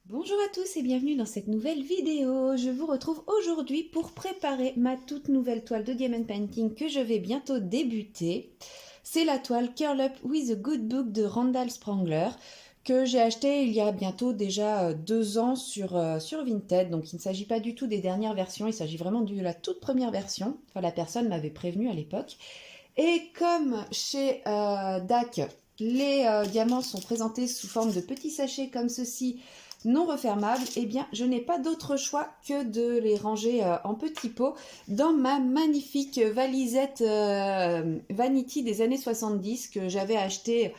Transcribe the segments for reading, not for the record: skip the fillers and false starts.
Bonjour à tous et bienvenue dans cette nouvelle vidéo. Je vous retrouve aujourd'hui pour préparer ma toute nouvelle toile de Diamond Painting que je vais bientôt débuter. C'est la toile Curl Up with a Good Book de Randall Sprangler que j'ai acheté il y a bientôt déjà 2 ans sur Vinted. Donc il ne s'agit pas du tout des dernières versions, il s'agit vraiment de la toute première version. Enfin, la personne m'avait prévenu à l'époque. Et comme chez DAC, les diamants sont présentés sous forme de petits sachets comme ceci, non refermables, eh bien je n'ai pas d'autre choix que de les ranger en petits pots dans ma magnifique valisette Vanity des années 70 que j'avais achetée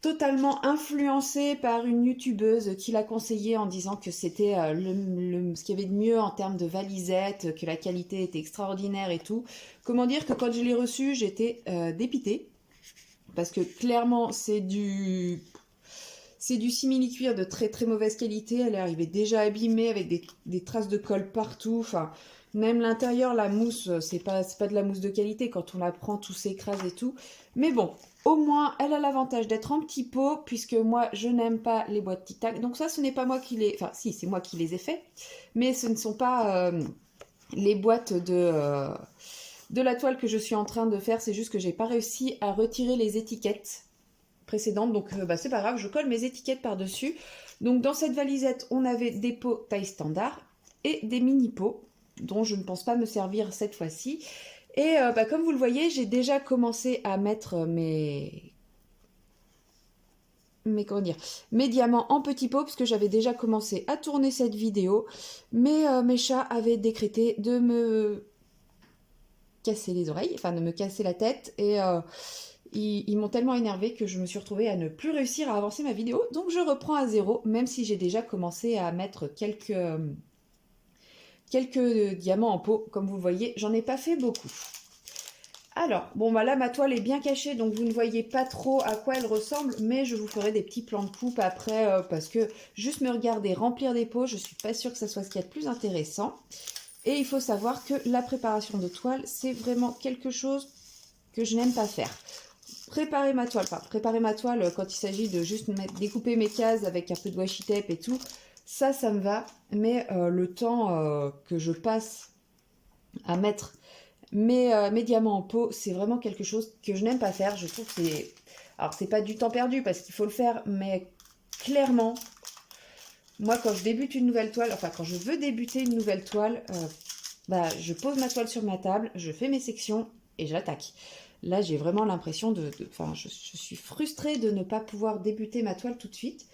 totalement influencée par une youtubeuse qui l'a conseillé en disant que c'était ce qu'il y avait de mieux en termes de valisette, que la qualité était extraordinaire et tout. Comment dire que quand je l'ai reçue, j'étais dépitée parce que clairement c'est du simili-cuir de très très mauvaise qualité. Elle est arrivée déjà abîmée avec des traces de colle partout. Enfin, même l'intérieur, la mousse, c'est pas de la mousse de qualité. Quand on la prend, tout s'écrase et tout. Mais bon, au moins, elle a l'avantage d'être en petit pot, puisque moi, je n'aime pas les boîtes Tic-Tac. Donc ça, ce n'est pas moi qui les... Enfin, si, c'est moi qui les ai fait. Mais ce ne sont pas les boîtes de la toile que je suis en train de faire. C'est juste que j'ai pas réussi à retirer les étiquettes précédente, donc c'est pas grave, je colle mes étiquettes par-dessus. Donc dans cette valisette, on avait des pots taille standard et des mini pots, dont je ne pense pas me servir cette fois-ci. Et comme vous le voyez, j'ai déjà commencé à mettre comment dire, mes diamants en petits pots, parce que j'avais déjà commencé à tourner cette vidéo, mais mes chats avaient décrété de me casser les oreilles, enfin de me casser la tête, et ils m'ont tellement énervé que je me suis retrouvée à ne plus réussir à avancer ma vidéo. Donc je reprends à zéro, même si j'ai déjà commencé à mettre quelques diamants en pot. Comme vous le voyez, j'en ai pas fait beaucoup. Alors, bon bah là ma toile est bien cachée, donc vous ne voyez pas trop à quoi elle ressemble, mais je vous ferai des petits plans de coupe après, parce que juste me regarder remplir des pots, je suis pas sûre que ça soit ce qu'il y a de plus intéressant. Et il faut savoir que la préparation de toile, c'est vraiment quelque chose que je n'aime pas faire. Préparer ma toile quand il s'agit de juste découper mes cases avec un peu de washi tape et tout, ça me va. Mais le temps que je passe à mettre mes diamants en pot, c'est vraiment quelque chose que je n'aime pas faire. Je trouve que c'est... Alors, c'est pas du temps perdu parce qu'il faut le faire, mais clairement, moi, quand je débute une nouvelle toile, enfin, quand je veux débuter une nouvelle toile, je pose ma toile sur ma table, je fais mes sections et j'attaque. Là, j'ai vraiment l'impression je suis frustrée de ne pas pouvoir débuter ma toile tout de suite.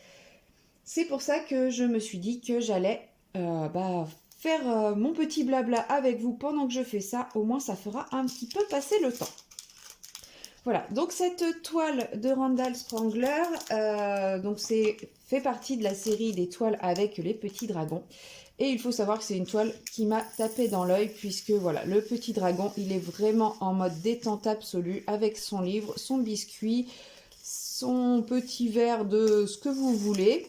C'est pour ça que je me suis dit que j'allais faire mon petit blabla avec vous pendant que je fais ça. Au moins, ça fera un petit peu passer le temps. Voilà, donc cette toile de Randall Sprangler, fait partie de la série des toiles avec les petits dragons. Et il faut savoir que c'est une toile qui m'a tapé dans l'œil puisque voilà, le petit dragon, il est vraiment en mode détente absolue avec son livre, son biscuit, son petit verre de ce que vous voulez.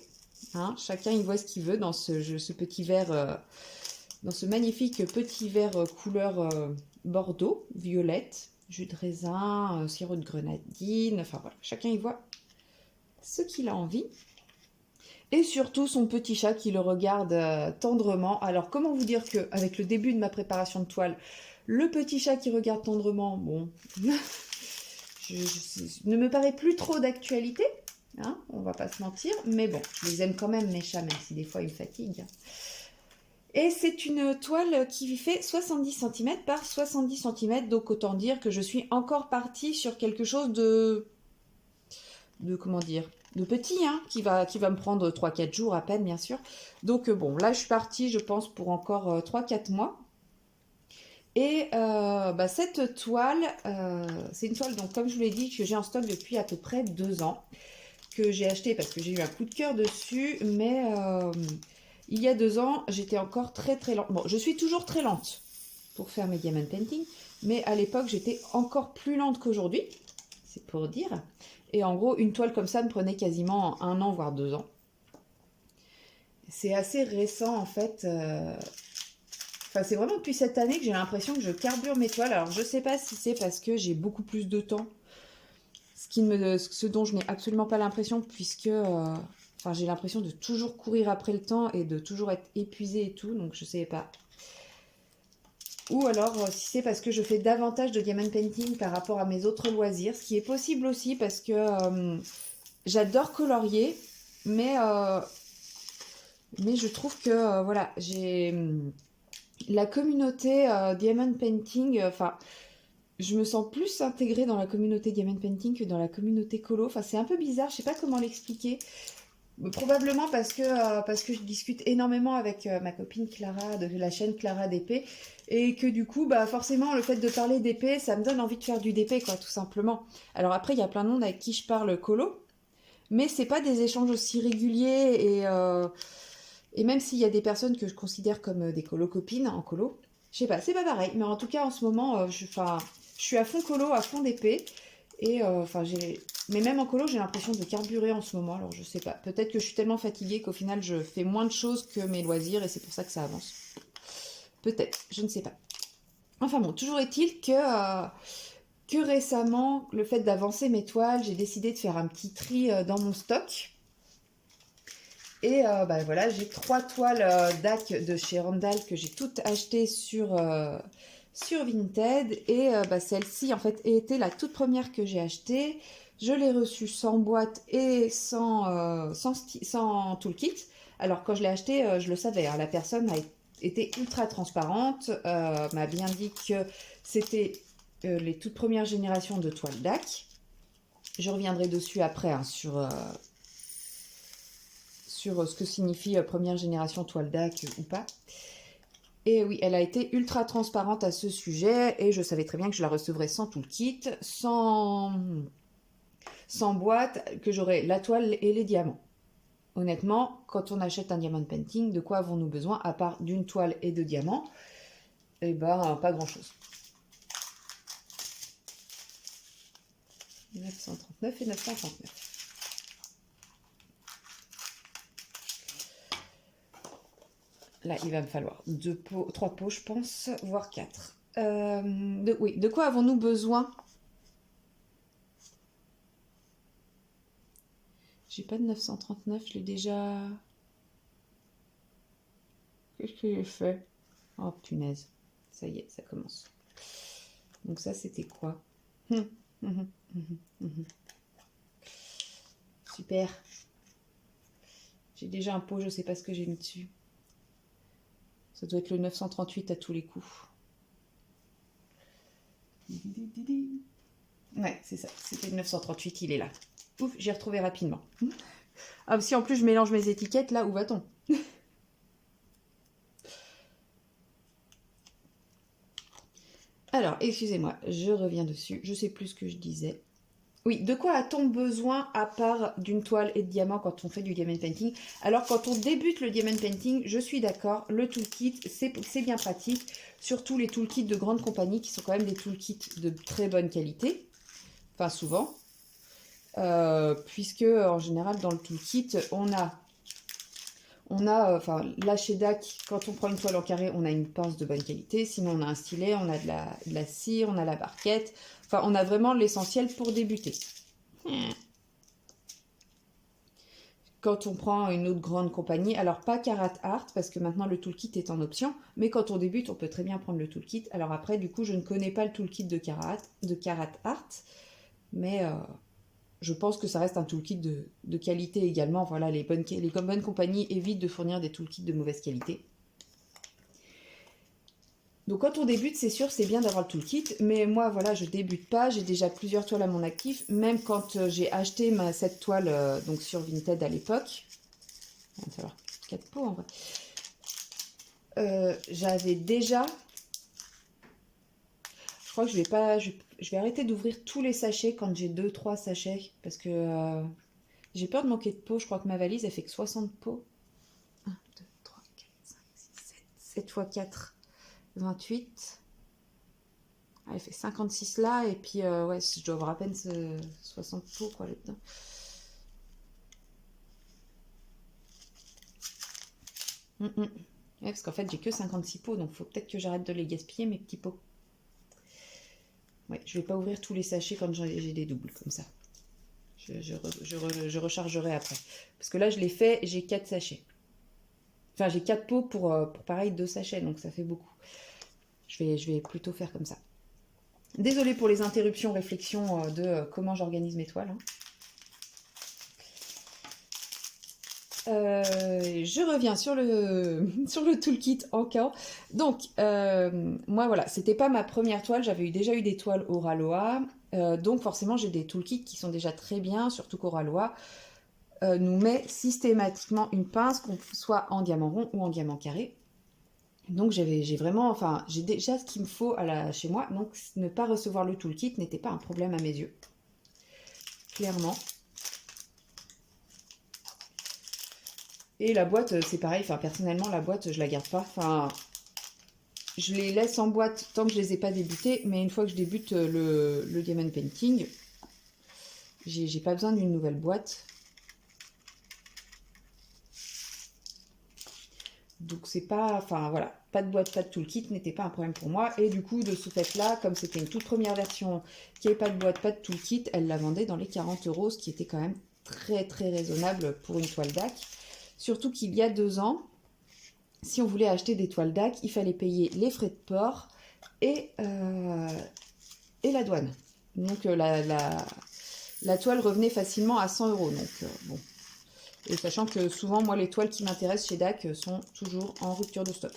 Hein, chacun il voit ce qu'il veut dans ce petit verre, dans ce magnifique petit verre couleur bordeaux, violette, jus de raisin, sirop de grenadine, enfin voilà, chacun il voit ce qu'il a envie. Et surtout son petit chat qui le regarde tendrement. Alors comment vous dire que avec le début de ma préparation de toile, le petit chat qui regarde tendrement, bon, ne me paraît plus trop d'actualité, hein, on va pas se mentir, mais bon, je les aime quand même mes chats, même si des fois ils me fatiguent. Et c'est une toile qui fait 70 cm par 70 cm, donc autant dire que je suis encore partie sur quelque chose comment dire, de petit, hein, qui va me prendre 3-4 jours à peine, bien sûr. Donc bon, là je suis partie, je pense, pour encore 3-4 mois. Et cette toile, c'est une toile, donc comme je vous l'ai dit, que j'ai en stock depuis à peu près 2 ans, que j'ai acheté parce que j'ai eu un coup de cœur dessus, mais il y a 2 ans, j'étais encore très très lente. Bon, je suis toujours très lente pour faire mes diamond painting, mais à l'époque, j'étais encore plus lente qu'aujourd'hui, c'est pour dire. Et en gros, une toile comme ça me prenait quasiment 1 an, voire 2 ans. C'est assez récent en fait. Enfin, c'est vraiment depuis cette année que j'ai l'impression que je carbure mes toiles. Alors, je sais pas si c'est parce que j'ai beaucoup plus de temps, ce dont je n'ai absolument pas l'impression, puisque Enfin, j'ai l'impression de toujours courir après le temps et de toujours être épuisée et tout, donc je sais pas. Ou alors, si c'est parce que je fais davantage de diamond painting par rapport à mes autres loisirs, ce qui est possible aussi parce que j'adore colorier, mais, euh, mais je trouve que, voilà, j'ai la communauté diamond painting, enfin, je me sens plus intégrée dans la communauté diamond painting que dans la communauté colo. Enfin, c'est un peu bizarre, je sais pas comment l'expliquer. Probablement parce que je discute énormément avec ma copine Clara de la chaîne Clara DP et que du coup, bah forcément, le fait de parler d'épée, ça me donne envie de faire du DP, quoi, tout simplement. Alors après, il y a plein de monde avec qui je parle colo, mais c'est pas des échanges aussi réguliers et même s'il y a des personnes que je considère comme des colo-copines en colo, je sais pas, c'est pas pareil. Mais en tout cas, en ce moment, je suis à fond colo, à fond d'épée. Et mais même en colo, j'ai l'impression de carburer en ce moment. Alors je sais pas. Peut-être que je suis tellement fatiguée qu'au final, je fais moins de choses que mes loisirs et c'est pour ça que ça avance. Peut-être, je ne sais pas. Enfin bon, toujours est-il que récemment, le fait d'avancer mes toiles, j'ai décidé de faire un petit tri dans mon stock. Et bah voilà, j'ai 3 toiles DAC de chez Randall que j'ai toutes achetées sur Vinted. Et bah, celle-ci, en fait, était la toute première que j'ai achetée. Je l'ai reçue sans boîte et sans toolkit. Alors, quand je l'ai achetée, je le savais, hein, la personne a été ultra transparente, m'a bien dit que c'était les toutes premières générations de toiles DAC. Je reviendrai dessus après hein, sur ce que signifie première génération toile DAC ou pas. Et oui, elle a été ultra transparente à ce sujet et je savais très bien que je la recevrais sans tout le kit, sans boîte, que j'aurais la toile et les diamants. Honnêtement, quand on achète un diamond painting, de quoi avons-nous besoin à part d'une toile et de diamants? Eh ben, pas grand-chose. 939 et 939. Là, il va me falloir 3 pots, je pense, voire 4. Oui, de quoi avons-nous besoin? J'ai pas de 939, je l'ai déjà... Qu'est-ce que j'ai fait? Oh, punaise. Ça y est, ça commence. Donc ça, c'était quoi? Super. J'ai déjà un pot, je sais pas ce que j'ai mis dessus. Ça doit être le 938 à tous les coups. Ouais, c'est ça. C'était le 938, il est là. Ouf, j'ai retrouvé rapidement. Ah, si en plus je mélange mes étiquettes, là, où va-t-on? Alors, excusez-moi, je reviens dessus. Je sais plus ce que je disais. Oui, de quoi a-t-on besoin à part d'une toile et de diamants quand on fait du diamond painting? Alors, quand on débute le diamond painting, je suis d'accord, le toolkit, c'est bien pratique. Surtout les toolkits de grandes compagnies qui sont quand même des toolkits de très bonne qualité. Enfin, souvent. Puisque, en général, dans le toolkit, enfin, là chez DAC, quand on prend une toile en carré, on a une pince de bonne qualité. Sinon, on a un stylet, on a de la cire, on a la barquette. Enfin, on a vraiment l'essentiel pour débuter. Quand on prend une autre grande compagnie, alors pas Carat Art, parce que maintenant le toolkit est en option, mais quand on débute, on peut très bien prendre le toolkit. Alors après, du coup, je ne connais pas le toolkit de Carat Art, mais je pense que ça reste un toolkit de qualité également. Voilà, les bonnes compagnies évitent de fournir des toolkits de mauvaise qualité. Donc quand on débute, c'est sûr, c'est bien d'avoir le toolkit, mais moi, voilà, je débute pas, j'ai déjà plusieurs toiles à mon actif, même quand j'ai acheté cette toile donc sur Vinted à l'époque, il va me falloir 4 pots en vrai, j'avais déjà, je crois que je vais arrêter d'ouvrir tous les sachets quand j'ai 2-3 sachets, parce que j'ai peur de manquer de pots, je crois que ma valise, elle fait que 60 pots. 1, 2, 3, 4, 5, 6, 7 x 4. 28. Ah, elle fait 56 là, et puis ouais, je dois avoir à peine 60 pots quoi là-dedans. Ouais, parce qu'en fait, j'ai que 56 pots, donc faut peut-être que j'arrête de les gaspiller, mes petits pots. Ouais, je vais pas ouvrir tous les sachets quand j'ai des doubles comme ça. Je rechargerai après. Parce que là, je l'ai fait, j'ai 4 sachets. Enfin, j'ai 4 pots pour pareil 2 sachets, donc ça fait beaucoup. Je vais plutôt faire comme ça. Désolée pour les interruptions, réflexions de comment j'organise mes toiles. Hein. Je reviens sur le toolkit encore. Donc, moi voilà, c'était pas ma première toile, j'avais déjà eu des toiles Oraloa. Donc forcément, j'ai des toolkits qui sont déjà très bien, surtout qu'Oraloa nous met systématiquement une pince, qu'on soit en diamant rond ou en diamant carré. Donc j'ai déjà ce qu'il me faut chez moi. Donc ne pas recevoir le toolkit n'était pas un problème à mes yeux. Clairement. Et la boîte, c'est pareil. Enfin, personnellement, la boîte, je la garde pas. Enfin, je les laisse en boîte tant que je les ai pas débutés. Mais une fois que je débute le diamond painting, j'ai pas besoin d'une nouvelle boîte. Donc c'est pas, enfin voilà, pas de boîte, pas de toolkit n'était pas un problème pour moi. Et du coup, de ce fait-là, comme c'était une toute première version qui n'avait pas de boîte, pas de toolkit, elle la vendait dans les 40 €, ce qui était quand même très très raisonnable pour une toile DAC. Surtout qu'il y a 2 ans, si on voulait acheter des toiles DAC, il fallait payer les frais de port et la douane. Donc la toile revenait facilement à 100 €. Donc bon. Et sachant que souvent, moi, les toiles qui m'intéressent chez DAC sont toujours en rupture de stock.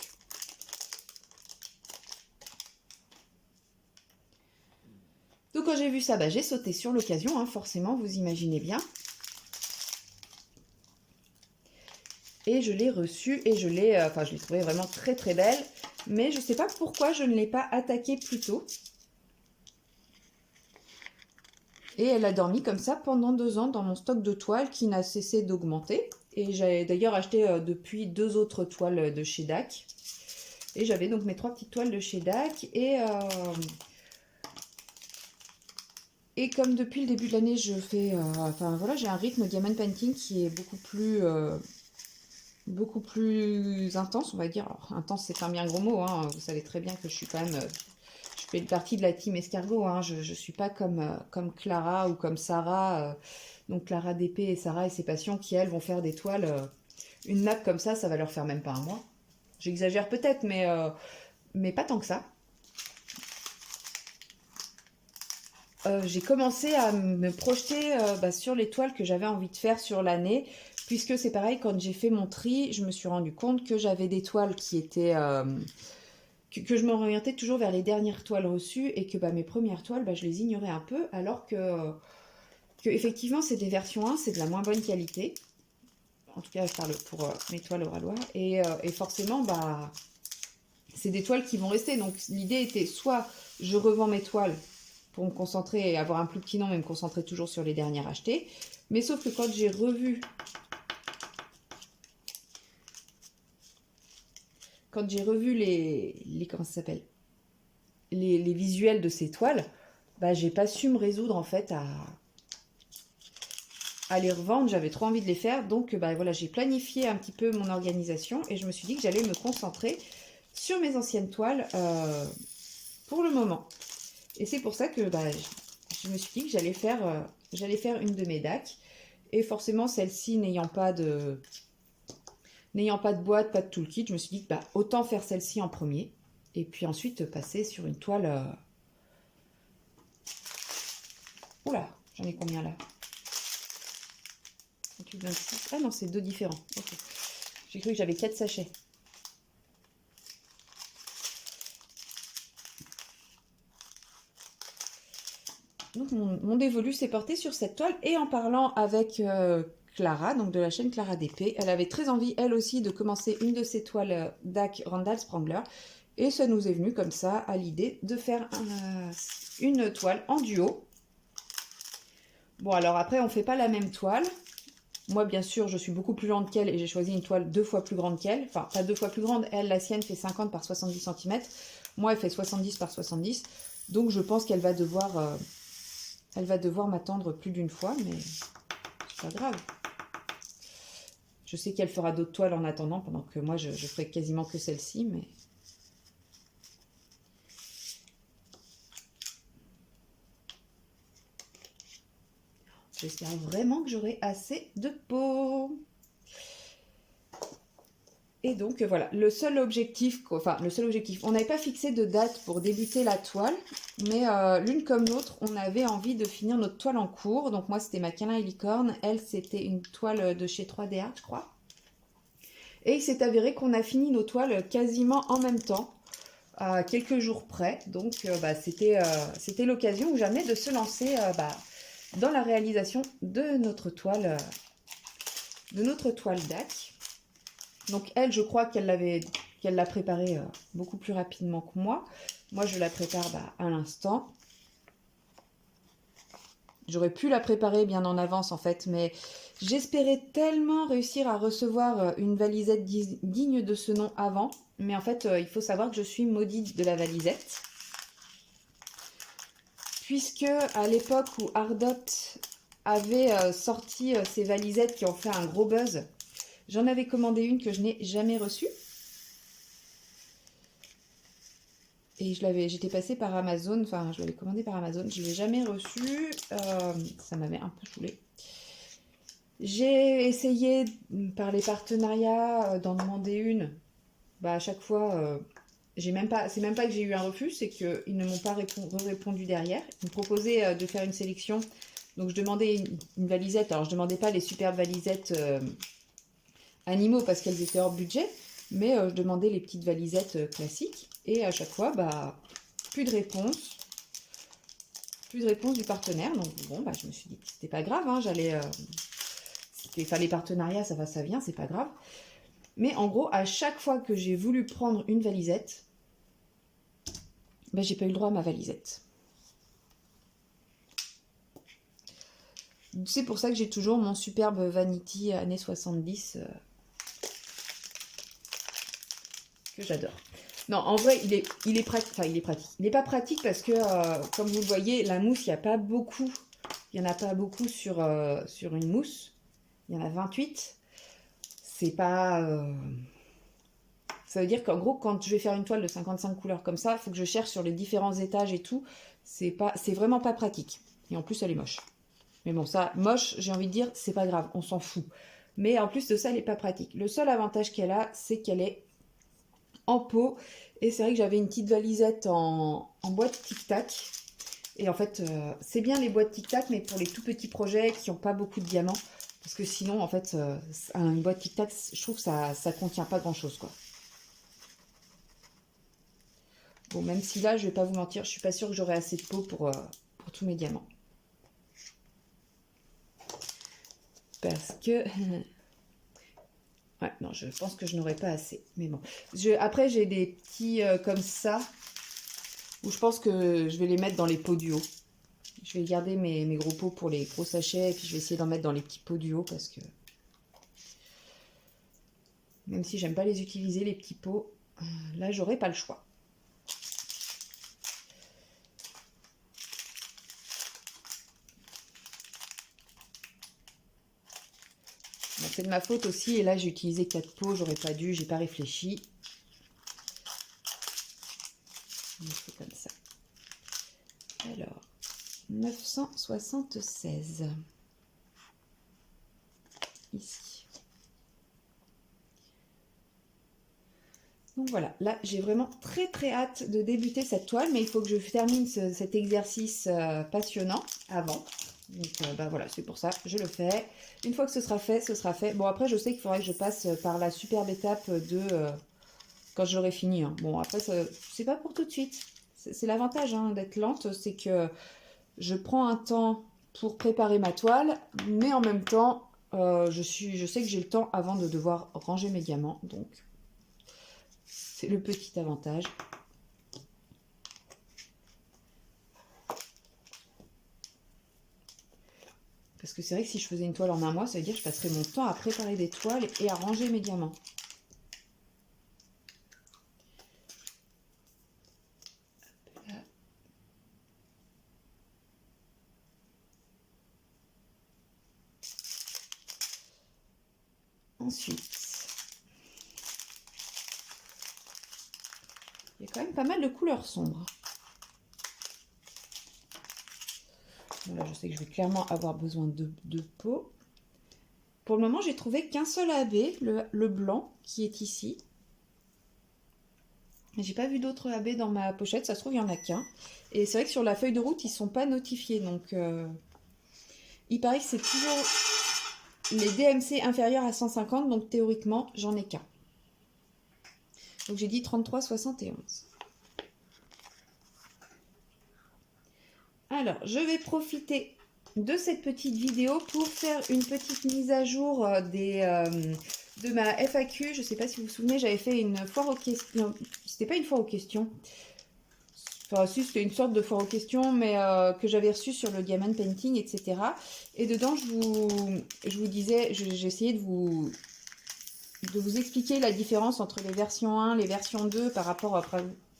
Donc quand j'ai vu ça, j'ai sauté sur l'occasion, hein, forcément, vous imaginez bien. Et je l'ai reçue et je l'ai trouvée vraiment très très belle. Mais je ne sais pas pourquoi je ne l'ai pas attaquée plus tôt. Et elle a dormi comme ça pendant 2 ans dans mon stock de toiles qui n'a cessé d'augmenter. Et j'ai d'ailleurs acheté depuis 2 autres toiles de chez DAC. Et j'avais donc mes 3 petites toiles de chez DAC. Et comme depuis le début de l'année, je fais... j'ai un rythme diamond painting qui est beaucoup plus intense, on va dire. Alors, intense, c'est un bien gros mot. Hein. Vous savez très bien que je suis quand même... je fais partie de la team escargot. Hein. Je ne suis pas comme Clara ou comme Sarah. Donc Clara DP et Sarah et ses passions qui, elles, vont faire des toiles. Une nappe comme ça va leur faire même pas un mois. J'exagère peut-être, mais pas tant que ça. J'ai commencé à me projeter sur les toiles que j'avais envie de faire sur l'année, puisque c'est pareil, quand j'ai fait mon tri, je me suis rendu compte que j'avais des toiles qui étaient... que je m'orientais toujours vers les dernières toiles reçues, et que mes premières toiles, je les ignorais un peu, alors que effectivement, c'est des versions 1, c'est de la moins bonne qualité. En tout cas, je parle pour mes toiles Oraloa. Et forcément, c'est des toiles qui vont rester. Donc l'idée était soit je revends mes toiles pour me concentrer et avoir un plus petit nom, mais me concentrer toujours sur les dernières achetées. Mais sauf que quand j'ai revu... comment ça s'appelle, les visuels de ces toiles, j'ai pas su me résoudre en fait à les revendre. J'avais trop envie de les faire. Donc voilà, j'ai planifié un petit peu mon organisation et je me suis dit que j'allais me concentrer sur mes anciennes toiles pour le moment. Et c'est pour ça que je me suis dit que j'allais faire une de mes DAC. Et forcément, celle-ci n'ayant pas de boîte, pas de toolkit, je me suis dit que autant faire celle-ci en premier. Et puis ensuite passer sur une toile... Oula, j'en ai combien là? 28, 26. Ah non, c'est 2 différents. Okay. J'ai cru que j'avais 4 sachets. Donc mon dévolu s'est porté sur cette toile. Et en parlant avec Clara, donc de la chaîne Clara DP, elle avait très envie, elle aussi, de commencer une de ses toiles DAC Randall Sprangler. Et ça nous est venu comme ça à l'idée de faire une toile en duo. Bon, alors après, on ne fait pas la même toile. Moi, bien sûr, je suis beaucoup plus grande qu'elle et j'ai choisi une toile 2 fois plus grande qu'elle. Enfin, pas 2 fois plus grande. Elle, la sienne, fait 50 par 70 cm. Moi, elle fait 70 par 70. Donc, je pense qu'elle va devoir m'attendre plus d'une fois, mais c'est pas grave. Je sais qu'elle fera d'autres toiles en attendant, pendant que moi, je ferai quasiment que celle-ci, mais... J'espère vraiment que j'aurai assez de peau. Et donc voilà, le seul objectif, on n'avait pas fixé de date pour débuter la toile, mais l'une comme l'autre, on avait envie de finir notre toile en cours. Donc moi c'était ma câlin et licorne, elle c'était une toile de chez 3D Art, je crois. Et il s'est avéré qu'on a fini nos toiles quasiment en même temps, à quelques jours près. Donc c'était l'occasion ou jamais de se lancer dans la réalisation de notre toile DAC. Donc elle, je crois qu'elle l'a préparée beaucoup plus rapidement que moi. Moi, je la prépare à l'instant. J'aurais pu la préparer bien en avance en fait, mais j'espérais tellement réussir à recevoir une valisette digne de ce nom avant. Mais en fait, il faut savoir que je suis maudite de la valisette. Puisque à l'époque où Ardot avait sorti ces valisettes qui ont fait un gros buzz, j'en avais commandé une que je n'ai jamais reçue. Et j'étais passée par Amazon, enfin je l'avais commandée par Amazon, je ne l'ai jamais reçue, ça m'avait un peu saoulée. J'ai essayé par les partenariats d'en demander une, à chaque fois, c'est même pas que j'ai eu un refus, c'est qu'ils ne m'ont pas répondu derrière. Ils me proposaient de faire une sélection, donc je demandais une valisette, alors je ne demandais pas les superbes valisettes animaux parce qu'elles étaient hors budget, mais je demandais les petites valisettes classiques. Et à chaque fois, plus de réponse du partenaire. Donc bon, je me suis dit que c'était pas grave, hein, les partenariats, ça va, ça vient, c'est pas grave. Mais en gros, à chaque fois que j'ai voulu prendre une valisette, j'ai pas eu le droit à ma valisette. C'est pour ça que j'ai toujours mon superbe Vanity années 70 que j'adore. Non, en vrai, il est pratique. Enfin, il est pratique. Il n'est pas pratique parce que, comme vous le voyez, la mousse, il n'y en a pas beaucoup sur une mousse. Il y en a 28. C'est pas... Ça veut dire qu'en gros, quand je vais faire une toile de 55 couleurs comme ça, il faut que je cherche sur les différents étages et tout. C'est vraiment pas pratique. Et en plus, elle est moche. Mais bon, ça, moche, j'ai envie de dire, c'est pas grave, on s'en fout. Mais en plus de ça, elle n'est pas pratique. Le seul avantage qu'elle a, c'est qu'elle est en pot. Et c'est vrai que j'avais une petite valisette en boîte tic-tac. Et en fait, c'est bien les boîtes tic-tac, mais pour les tout petits projets qui n'ont pas beaucoup de diamants. Parce que sinon, en fait, une boîte tic-tac, je trouve que ça contient pas grand-chose, quoi. Bon, même si là, je vais pas vous mentir, je suis pas sûre que j'aurai assez de pot pour tous mes diamants. Parce que... ouais, non, je pense que je n'aurai pas assez. Mais bon. Après, j'ai des petits comme ça, où je pense que je vais les mettre dans les pots du haut. Je vais garder mes gros pots pour les gros sachets, et puis je vais essayer d'en mettre dans les petits pots du haut, parce que... même si j'aime pas les utiliser, les petits pots, là, j'aurai pas le choix. Bon, c'est de ma faute aussi, et là j'ai utilisé 4 pots, j'aurais pas dû, j'ai pas réfléchi. C'est comme ça. Alors, 976. Ici. Donc voilà, là j'ai vraiment très très hâte de débuter cette toile, mais il faut que je termine cet exercice passionnant avant. Donc voilà, c'est pour ça, je le fais. Une fois que ce sera fait, ce sera fait. Bon, après, je sais qu'il faudrait que je passe par la superbe étape de... quand j'aurai fini. Hein. Bon, après, c'est pas pour tout de suite. C'est l'avantage d'être lente, c'est que je prends un temps pour préparer ma toile, mais en même temps, je sais que j'ai le temps avant de devoir ranger mes diamants. Donc, c'est le petit avantage. Parce que c'est vrai que si je faisais une toile en un mois, ça veut dire que je passerais mon temps à préparer des toiles et à ranger mes diamants. Ensuite, il y a quand même pas mal de couleurs sombres. Là, je sais que je vais clairement avoir besoin de peau. Pour le moment, j'ai trouvé qu'un seul AB, le blanc, qui est ici. J'ai pas vu d'autres AB dans ma pochette, ça se trouve, il n'y en a qu'un. Et c'est vrai que sur la feuille de route, ils ne sont pas notifiés. Donc, il paraît que c'est toujours les DMC inférieurs à 150, donc théoriquement, j'en ai qu'un. Donc, j'ai dit 33,71. Alors, je vais profiter de cette petite vidéo pour faire une petite mise à jour de ma FAQ. Je ne sais pas si vous vous souvenez, j'avais fait une foire aux questions. C'était pas une foire aux questions. Enfin, si, c'était une sorte de foire aux questions, mais que j'avais reçue sur le diamond painting, etc. Et dedans, je vous disais, j'essayais de vous expliquer la différence entre les versions 1, les versions 2 par rapport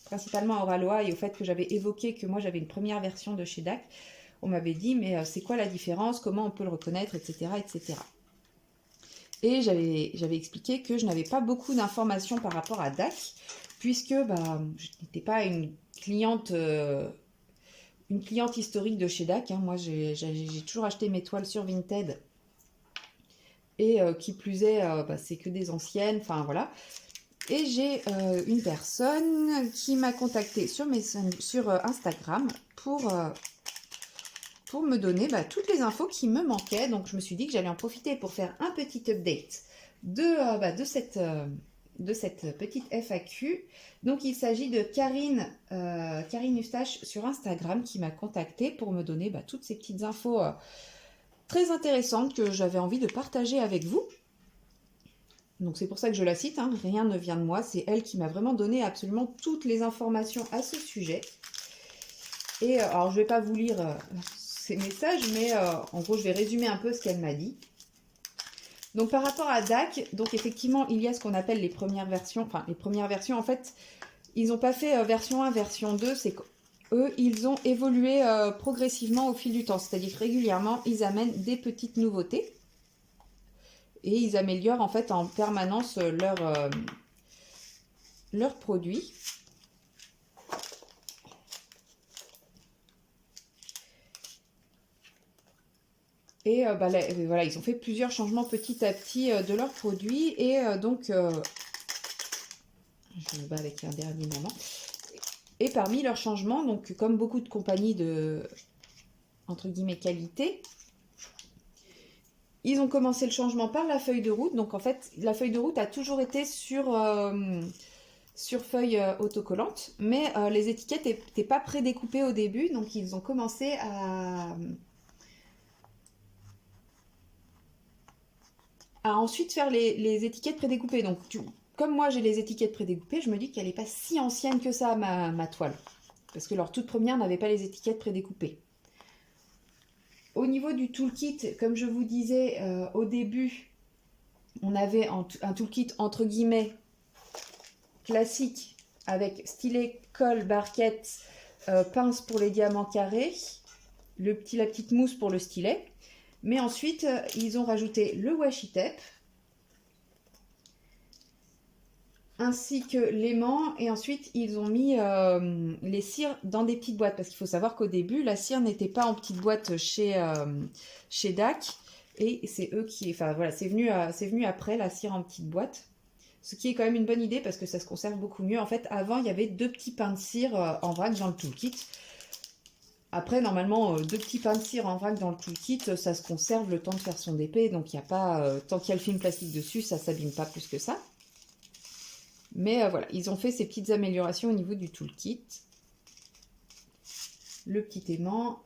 principalement à Oralois et au fait que j'avais évoqué que moi j'avais une première version de chez DAC. On m'avait dit, mais c'est quoi la différence, comment on peut le reconnaître, etc. etc. Et j'avais expliqué que je n'avais pas beaucoup d'informations par rapport à DAC, puisque je n'étais pas une cliente historique de chez DAC. Hein. Moi, j'ai toujours acheté mes toiles sur Vinted. Et qui plus est, c'est que des anciennes, enfin voilà. Et j'ai une personne qui m'a contacté sur Instagram pour me donner toutes les infos qui me manquaient. Donc je me suis dit que j'allais en profiter pour faire un petit update de cette petite FAQ. Donc il s'agit de Karine Eustache sur Instagram qui m'a contacté pour me donner toutes ces petites infos très intéressantes que j'avais envie de partager avec vous. Donc c'est pour ça que je la cite, hein. Rien ne vient de moi, c'est elle qui m'a vraiment donné absolument toutes les informations à ce sujet. Et alors je ne vais pas vous lire ces messages, mais en gros je vais résumer un peu ce qu'elle m'a dit. Donc par rapport à DAC, donc effectivement il y a ce qu'on appelle les premières versions. Enfin les premières versions en fait, ils n'ont pas fait version 1, version 2, c'est qu'eux ils ont évolué progressivement au fil du temps. C'est-à-dire que régulièrement ils amènent des petites nouveautés. Et ils améliorent en fait en permanence leurs produits. Et voilà, ils ont fait plusieurs changements petit à petit de leurs produits. Et donc, je me bats avec un dernier moment. Et parmi leurs changements, donc comme beaucoup de compagnies de, entre guillemets, qualité, ils ont commencé le changement par la feuille de route. Donc en fait, la feuille de route a toujours été sur feuille autocollante, mais les étiquettes n'étaient pas prédécoupées au début. Donc ils ont commencé à ensuite faire les étiquettes prédécoupées. Donc comme moi j'ai les étiquettes prédécoupées, je me dis qu'elle n'est pas si ancienne que ça ma toile. Parce que leur toute première n'avait pas les étiquettes prédécoupées. Au niveau du toolkit, comme je vous disais au début, on avait un toolkit entre guillemets classique avec stylet, colle, barquette, pince pour les diamants carrés, la petite mousse pour le stylet. Mais ensuite, ils ont rajouté le washi tape, ainsi que l'aimant, et ensuite ils ont mis les cires dans des petites boîtes, parce qu'il faut savoir qu'au début, la cire n'était pas en petite boîte chez DAC, et c'est eux qui... Enfin voilà, c'est venu après, la cire en petite boîte. Ce qui est quand même une bonne idée, parce que ça se conserve beaucoup mieux. En fait, avant, il y avait 2 petits pains de cire en vrac dans le toolkit. Après, normalement, 2 petits pains de cire en vrac dans le toolkit, ça se conserve le temps de faire son DP, donc il n'y a pas... tant qu'il y a le film plastique dessus, ça ne s'abîme pas plus que ça. Mais voilà, ils ont fait ces petites améliorations au niveau du toolkit. Le petit aimant.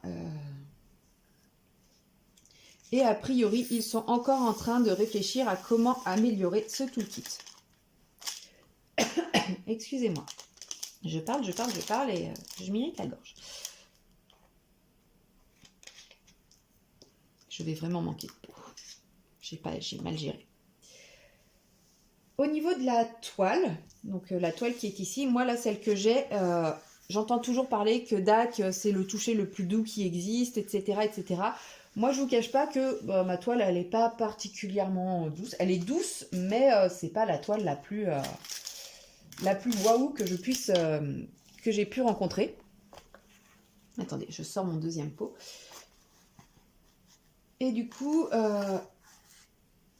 Et a priori, ils sont encore en train de réfléchir à comment améliorer ce toolkit. Excusez-moi. Je parle et je m'irrite la gorge. Je vais vraiment manquer de peau. J'ai mal géré. Au niveau de la toile, donc la toile qui est ici, moi là celle que j'ai, j'entends toujours parler que DAC c'est le toucher le plus doux qui existe, etc. etc. Moi je vous cache pas que ma toile elle n'est pas particulièrement douce. Elle est douce, mais c'est pas la toile la plus waouh que j'ai pu rencontrer. Attendez, je sors mon deuxième pot. Et du coup,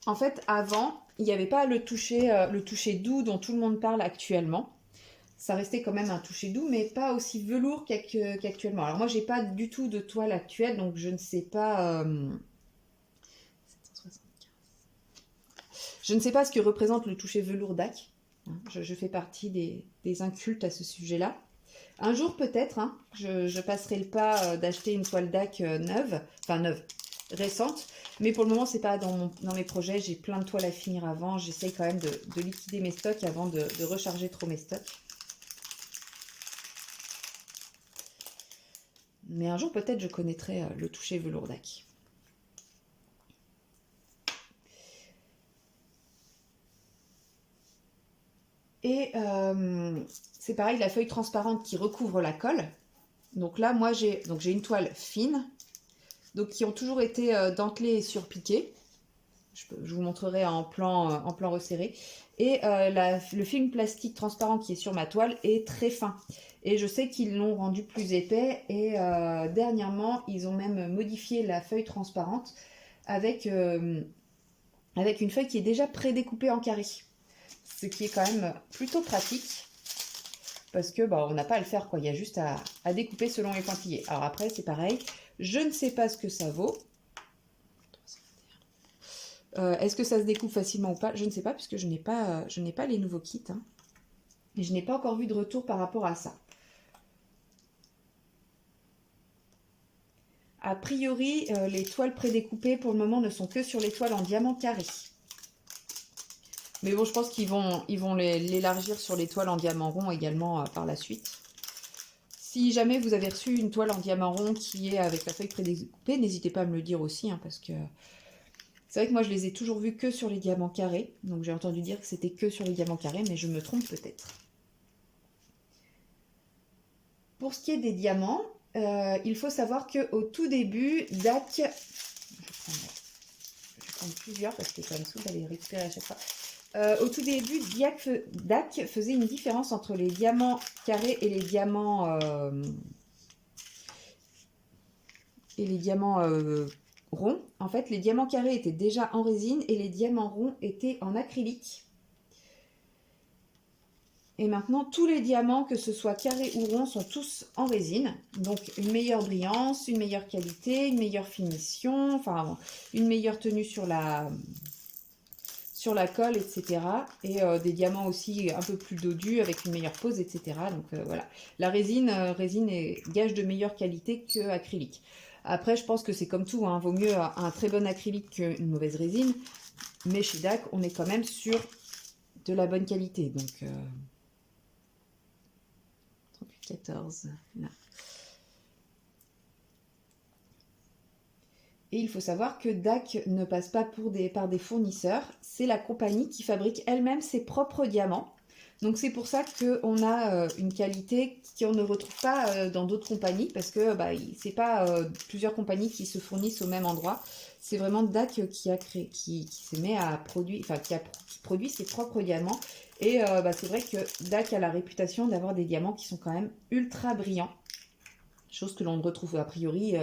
en fait, avant, il n'y avait pas le toucher doux dont tout le monde parle actuellement. Ça restait quand même un toucher doux, mais pas aussi velours qu'actuellement. Alors moi, j'ai pas du tout de toile actuelle, donc je ne sais pas. Je ne sais pas ce que représente le toucher velours DAC. Je fais partie des incultes à ce sujet-là. Un jour peut-être, hein, je passerai le pas d'acheter une toile DAC neuve, récente. Mais pour le moment, c'est pas dans mes projets. J'ai plein de toiles à finir avant. J'essaye quand même de liquider mes stocks avant de recharger trop mes stocks. Mais un jour peut-être je connaîtrai le toucher velours DAC. Et c'est pareil, la feuille transparente qui recouvre la colle. Donc là, moi, j'ai une toile fine, donc qui ont toujours été dentelées et surpiquées. Je vous montrerai en plan resserré. Et le film plastique transparent qui est sur ma toile est très fin. Et je sais qu'ils l'ont rendu plus épais. Et dernièrement, ils ont même modifié la feuille transparente avec une feuille qui est déjà prédécoupée en carré. Ce qui est quand même plutôt pratique. Parce que on n'a pas à le faire, quoi. Il y a juste à découper selon les pointillés. Alors après, c'est pareil. Je ne sais pas ce que ça vaut. Est-ce que ça se découpe facilement ou pas? Je ne sais pas, puisque je n'ai pas les nouveaux kits. Hein. Et je n'ai pas encore vu de retour par rapport à ça. A priori, les toiles prédécoupées, pour le moment, ne sont que sur les toiles en diamant carré. Mais bon, je pense qu'ils vont l'élargir sur les toiles en diamant rond également par la suite. Si jamais vous avez reçu une toile en diamant rond qui est avec la feuille prédécoupée, n'hésitez pas à me le dire aussi, hein, parce que c'est vrai que moi je les ai toujours vus que sur les diamants carrés. Donc j'ai entendu dire que c'était que sur les diamants carrés, mais je me trompe peut-être. Pour ce qui est des diamants, il faut savoir qu'au tout début, DAC... Je vais prendre plusieurs parce que ça me saoule d'aller les récupérer à chaque fois. Au tout début, DAC faisait une différence entre les diamants carrés et les diamants ronds. En fait, les diamants carrés étaient déjà en résine et les diamants ronds étaient en acrylique. Et maintenant, tous les diamants, que ce soit carrés ou ronds, sont tous en résine. Donc, une meilleure brillance, une meilleure qualité, une meilleure finition, enfin, une meilleure tenue sur la colle, etc. Et des diamants aussi un peu plus dodus, avec une meilleure pose, etc. Donc, voilà. La résine est gage de meilleure qualité que acrylique. Après, je pense que c'est comme tout, hein. Vaut mieux un très bon acrylique qu'une mauvaise résine. Mais chez DAC, on est quand même sur de la bonne qualité. Donc... 14, là. Et il faut savoir que DAC ne passe pas par des fournisseurs. C'est la compagnie qui fabrique elle-même ses propres diamants. Donc c'est pour ça qu'on a une qualité qu'on ne retrouve pas dans d'autres compagnies. Parce que c'est pas plusieurs compagnies qui se fournissent au même endroit. C'est vraiment DAC qui se met à produire, enfin qui produit ses propres diamants. Et c'est vrai que DAC a la réputation d'avoir des diamants qui sont quand même ultra brillants. Chose que l'on ne retrouve a priori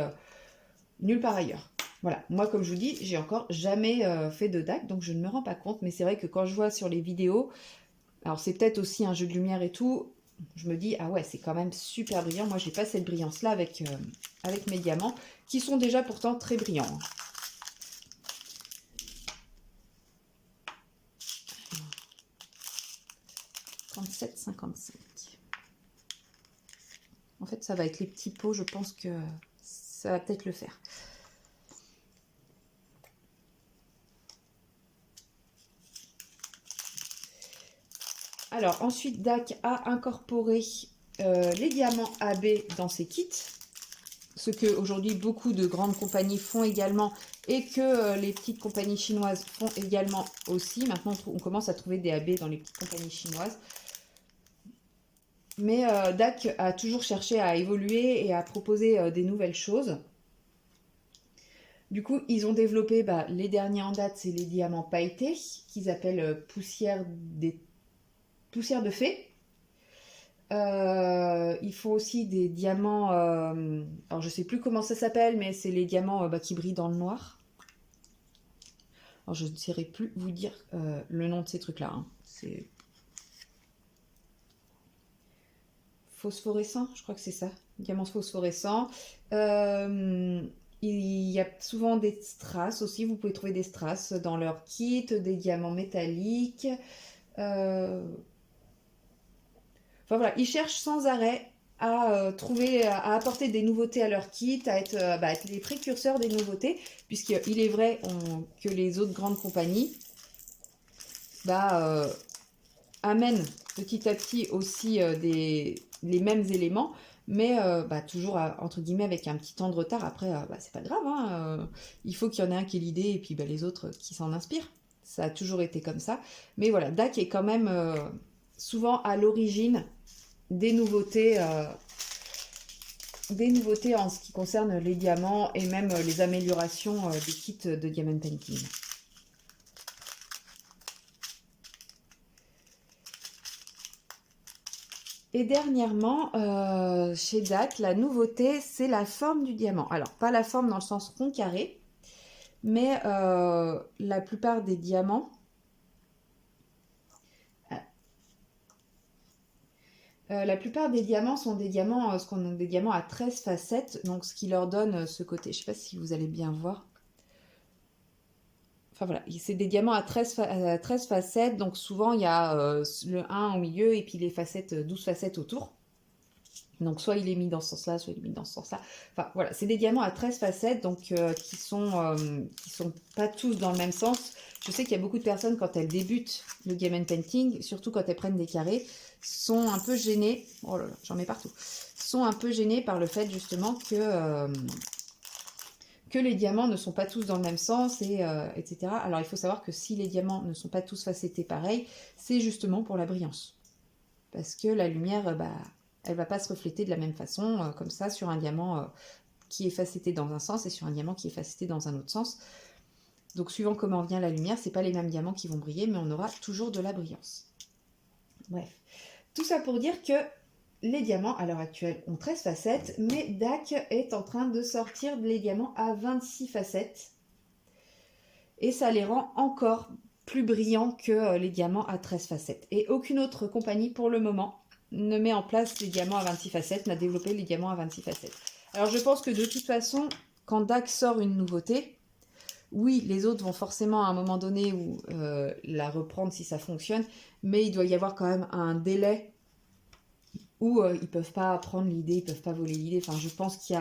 nulle part ailleurs. Voilà, moi comme je vous dis, j'ai encore jamais fait de DAC, donc je ne me rends pas compte. Mais c'est vrai que quand je vois sur les vidéos, alors c'est peut-être aussi un jeu de lumière et tout, je me dis, ah ouais, c'est quand même super brillant. Moi, j'ai pas cette brillance-là avec mes diamants, qui sont déjà pourtant très brillants. 37,55. En fait, ça va être les petits pots, je pense que ça va peut-être le faire. Alors, ensuite, DAC a incorporé les diamants AB dans ses kits. Ce que aujourd'hui beaucoup de grandes compagnies font également et que les petites compagnies chinoises font également aussi. Maintenant, on commence à trouver des AB dans les petites compagnies chinoises. Mais DAC a toujours cherché à évoluer et à proposer des nouvelles choses. Du coup, ils ont développé les derniers en date, c'est les diamants pailletés, qu'ils appellent poussière de fée. Il faut aussi des diamants, alors je sais plus comment ça s'appelle, mais c'est les diamants qui brillent dans le noir. Alors, je ne saurais plus vous dire le nom de ces trucs-là. Hein. C'est phosphorescent, je crois que c'est ça. Diamant phosphorescent. Il y a souvent des strass aussi. Vous pouvez trouver des strass dans leur kit, des diamants métalliques. Enfin voilà, ils cherchent sans arrêt à trouver, à apporter des nouveautés à leur kit, à être les précurseurs des nouveautés, puisqu'il est vrai que les autres grandes compagnies amènent petit à petit aussi les mêmes éléments, mais toujours entre guillemets avec un petit temps de retard. Après, c'est pas grave, hein, il faut qu'il y en ait un qui ait l'idée et puis les autres qui s'en inspirent. Ça a toujours été comme ça. Mais voilà, DAC est quand même souvent à l'origine des nouveautés en ce qui concerne les diamants et même les améliorations des kits de Diamond Painting. Et dernièrement, chez DAC, la nouveauté, c'est la forme du diamant. Alors, pas la forme dans le sens rond carré, mais la plupart des diamants... la plupart des diamants sont des diamants, des diamants à 13 facettes, donc ce qui leur donne ce côté. Je ne sais pas si vous allez bien voir. Enfin voilà, c'est des diamants à 13 facettes, donc souvent il y a le 1 au milieu et puis les facettes, 12 facettes autour. Donc soit il est mis dans ce sens-là, soit il est mis dans ce sens-là. Enfin voilà, c'est des diamants à 13 facettes, donc qui sont pas tous dans le même sens. Je sais qu'il y a beaucoup de personnes, quand elles débutent le Diamond Painting, surtout quand elles prennent des carrés, sont un peu gênées, oh là là, j'en mets partout, sont un peu gênées par le fait justement que les diamants ne sont pas tous dans le même sens, etc. Alors il faut savoir que si les diamants ne sont pas tous facettés pareil, c'est justement pour la brillance. Parce que la lumière, elle ne va pas se refléter de la même façon, comme ça, sur un diamant qui est facetté dans un sens et sur un diamant qui est facetté dans un autre sens. Donc suivant comment vient la lumière, c'est pas les mêmes diamants qui vont briller, mais on aura toujours de la brillance. Bref, tout ça pour dire que les diamants à l'heure actuelle ont 13 facettes, mais DAC est en train de sortir les diamants à 26 facettes. Et ça les rend encore plus brillants que les diamants à 13 facettes. Et aucune autre compagnie pour le moment ne met en place les diamants à 26 facettes, n'a développé les diamants à 26 facettes. Alors je pense que de toute façon, quand DAC sort une nouveauté, oui, les autres vont forcément à un moment donné la reprendre si ça fonctionne, mais il doit y avoir quand même un délai où ils ne peuvent pas prendre l'idée, ils ne peuvent pas voler l'idée. Enfin, je pense qu'il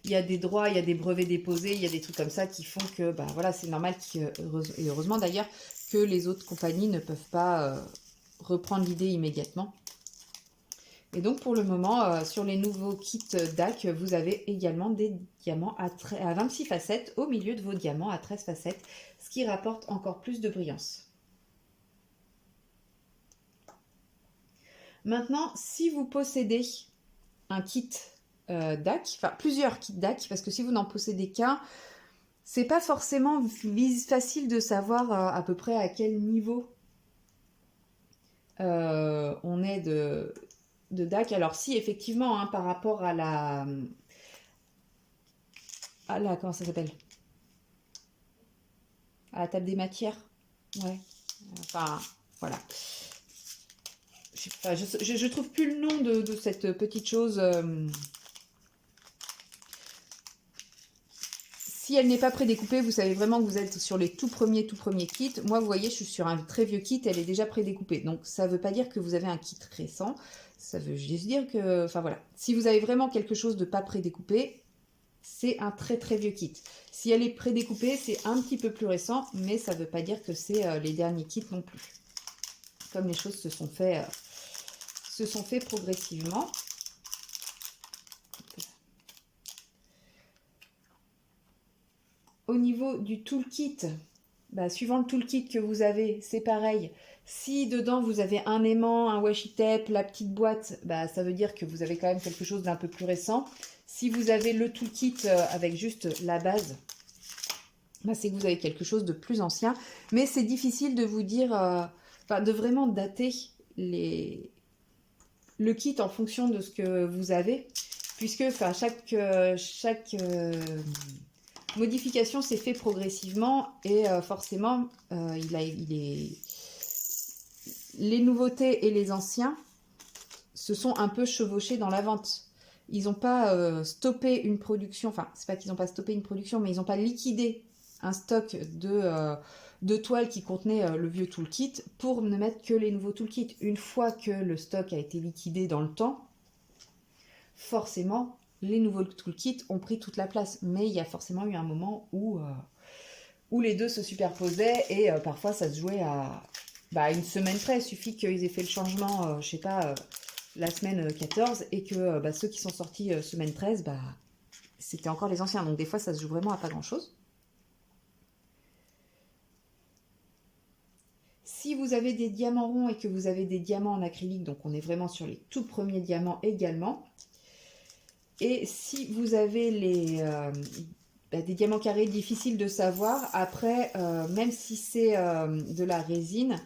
y a des droits, il y a des brevets déposés, il y a des trucs comme ça qui font que, voilà, c'est normal, et heureusement d'ailleurs, que les autres compagnies ne peuvent pas reprendre l'idée immédiatement. Et donc pour le moment, sur les nouveaux kits DAC, vous avez également des diamants à 26 facettes au milieu de vos diamants à 13 facettes, ce qui rapporte encore plus de brillance. Maintenant, si vous possédez un kit DAC, enfin plusieurs kits DAC, parce que si vous n'en possédez qu'un, c'est pas forcément facile de savoir à peu près à quel niveau on est de DAC. Alors si effectivement, hein, par rapport à la comment ça s'appelle, à la table des matières, ouais, enfin voilà. Je trouve plus le nom de cette petite chose. Si elle n'est pas prédécoupée, vous savez vraiment que vous êtes sur les tout premiers kits. Moi, vous voyez, je suis sur un très vieux kit, elle est déjà prédécoupée. Donc, ça ne veut pas dire que vous avez un kit récent. Ça veut juste dire que, enfin voilà, si vous avez vraiment quelque chose de pas prédécoupé, c'est un très très vieux kit. Si elle est prédécoupée, c'est un petit peu plus récent, mais ça ne veut pas dire que c'est les derniers kits non plus. Comme les choses se sont fait progressivement. Au niveau du toolkit, suivant le toolkit que vous avez, c'est pareil. Si dedans vous avez un aimant, un washi tape, la petite boîte, ça veut dire que vous avez quand même quelque chose d'un peu plus récent. Si vous avez le toolkit avec juste la base, c'est que vous avez quelque chose de plus ancien. Mais c'est difficile de vous dire, de vraiment dater le kit en fonction de ce que vous avez, puisque chaque modification s'est fait progressivement et forcément, les nouveautés et les anciens se sont un peu chevauchés dans la vente. Ils n'ont pas stoppé une production, enfin, c'est pas qu'ils n'ont pas stoppé une production, mais ils n'ont pas liquidé un stock de toiles qui contenait le vieux toolkit pour ne mettre que les nouveaux toolkits. Une fois que le stock a été liquidé dans le temps, forcément, les nouveaux toolkits ont pris toute la place. Mais il y a forcément eu un moment où les deux se superposaient et parfois ça se jouait à une semaine près. Il suffit qu'ils aient fait le changement, je sais pas, la semaine 14 et que ceux qui sont sortis semaine 13, c'était encore les anciens. Donc des fois, ça se joue vraiment à pas grand-chose. Si vous avez des diamants ronds et que vous avez des diamants en acrylique, donc on est vraiment sur les tout premiers diamants également. Et si vous avez des diamants carrés, difficiles de savoir, après, même si c'est de la résine,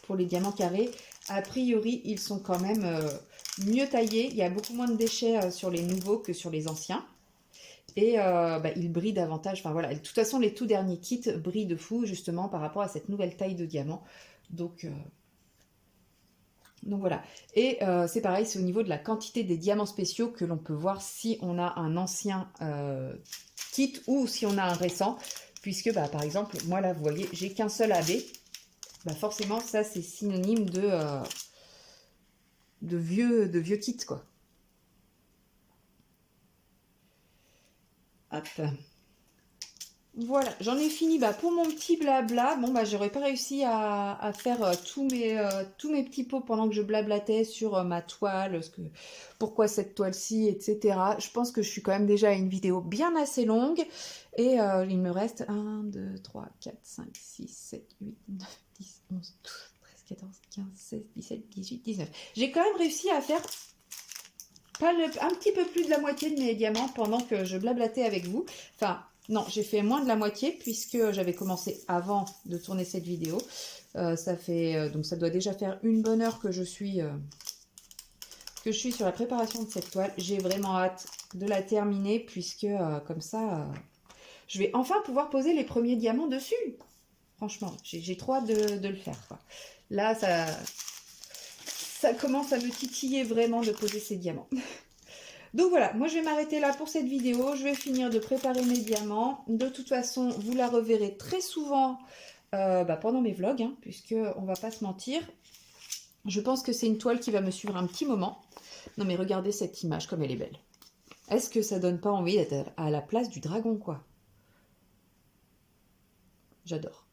pour les diamants carrés, a priori, ils sont quand même mieux taillés. Il y a beaucoup moins de déchets sur les nouveaux que sur les anciens. Et ils brillent davantage. Enfin voilà, de toute façon, les tout derniers kits brillent de fou, justement, par rapport à cette nouvelle taille de diamant. Donc voilà. Et c'est pareil, c'est au niveau de la quantité des diamants spéciaux que l'on peut voir si on a un ancien kit ou si on a un récent. Puisque, par exemple, moi là, vous voyez, j'ai qu'un seul AB. Forcément, ça, c'est synonyme de vieux kits, quoi. Hop. Voilà, j'en ai fini pour mon petit blabla. Bon, j'aurais pas réussi à faire tous mes petits pots pendant que je blablatais sur ma toile, pourquoi cette toile-ci, etc. Je pense que je suis quand même déjà à une vidéo bien assez longue. Et il me reste 1, 2, 3, 4, 5, 6, 7, 8, 9, 10, 11, 12, 13, 14, 15, 16, 17, 18, 19. J'ai quand même réussi à faire un petit peu plus de la moitié de mes diamants pendant que je blablatais avec vous. Enfin, non, j'ai fait moins de la moitié puisque j'avais commencé avant de tourner cette vidéo. Donc ça doit déjà faire une bonne heure que je suis sur la préparation de cette toile. J'ai vraiment hâte de la terminer puisque comme ça, je vais enfin pouvoir poser les premiers diamants dessus. Franchement, j'ai trop hâte de le faire, quoi. Là, ça commence à me titiller vraiment de poser ces diamants. Donc voilà, moi je vais m'arrêter là pour cette vidéo. Je vais finir de préparer mes diamants. De toute façon, vous la reverrez très souvent pendant mes vlogs, hein, puisque on va pas se mentir. Je pense que c'est une toile qui va me suivre un petit moment. Non mais regardez cette image comme elle est belle. Est-ce que ça donne pas envie d'être à la place du dragon, quoi? J'adore.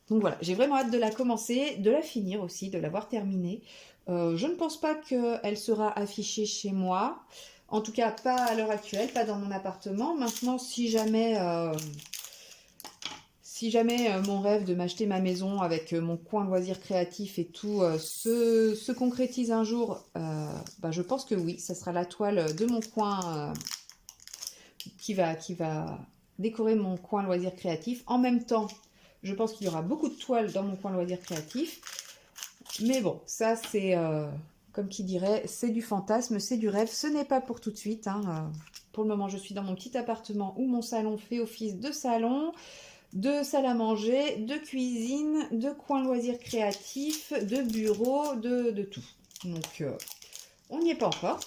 Donc voilà, j'ai vraiment hâte de la commencer, de la finir aussi, de l'avoir terminée. Je ne pense pas qu'elle sera affichée chez moi. En tout cas, pas à l'heure actuelle, pas dans mon appartement. Maintenant, si jamais mon rêve de m'acheter ma maison avec mon coin loisirs créatifs et tout se concrétise un jour, je pense que oui, ça sera la toile de mon coin qui va décorer mon coin loisirs créatifs. En même temps, je pense qu'il y aura beaucoup de toiles dans mon coin loisirs créatifs. Mais bon, ça c'est... comme qui dirait, c'est du fantasme, c'est du rêve, ce n'est pas pour tout de suite. Hein. Pour le moment, je suis dans mon petit appartement où mon salon fait office de salon, de salle à manger, de cuisine, de coin loisirs créatifs, de bureau, de tout. Donc, on n'y est pas encore,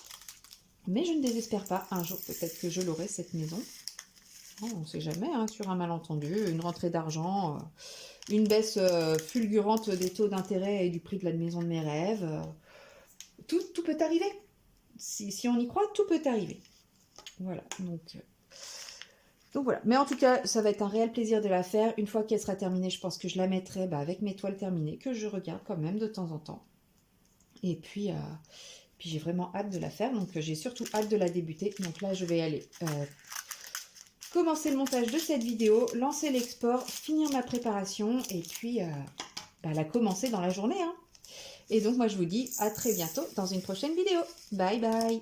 mais je ne désespère pas. Un jour, peut-être que je l'aurai, cette maison. Oh, on ne sait jamais, hein, sur un malentendu, une rentrée d'argent, une baisse fulgurante des taux d'intérêt et du prix de la maison de mes rêves. Tout peut arriver. Si on y croit, tout peut arriver. Voilà, donc voilà. Mais en tout cas, ça va être un réel plaisir de la faire. Une fois qu'elle sera terminée, je pense que je la mettrai avec mes toiles terminées, que je regarde quand même de temps en temps. Et puis j'ai vraiment hâte de la faire. Donc j'ai surtout hâte de la débuter. Donc là, je vais aller commencer le montage de cette vidéo, lancer l'export, finir ma préparation et puis la commencer dans la journée. Hein. Et donc, moi, je vous dis à très bientôt dans une prochaine vidéo. Bye bye!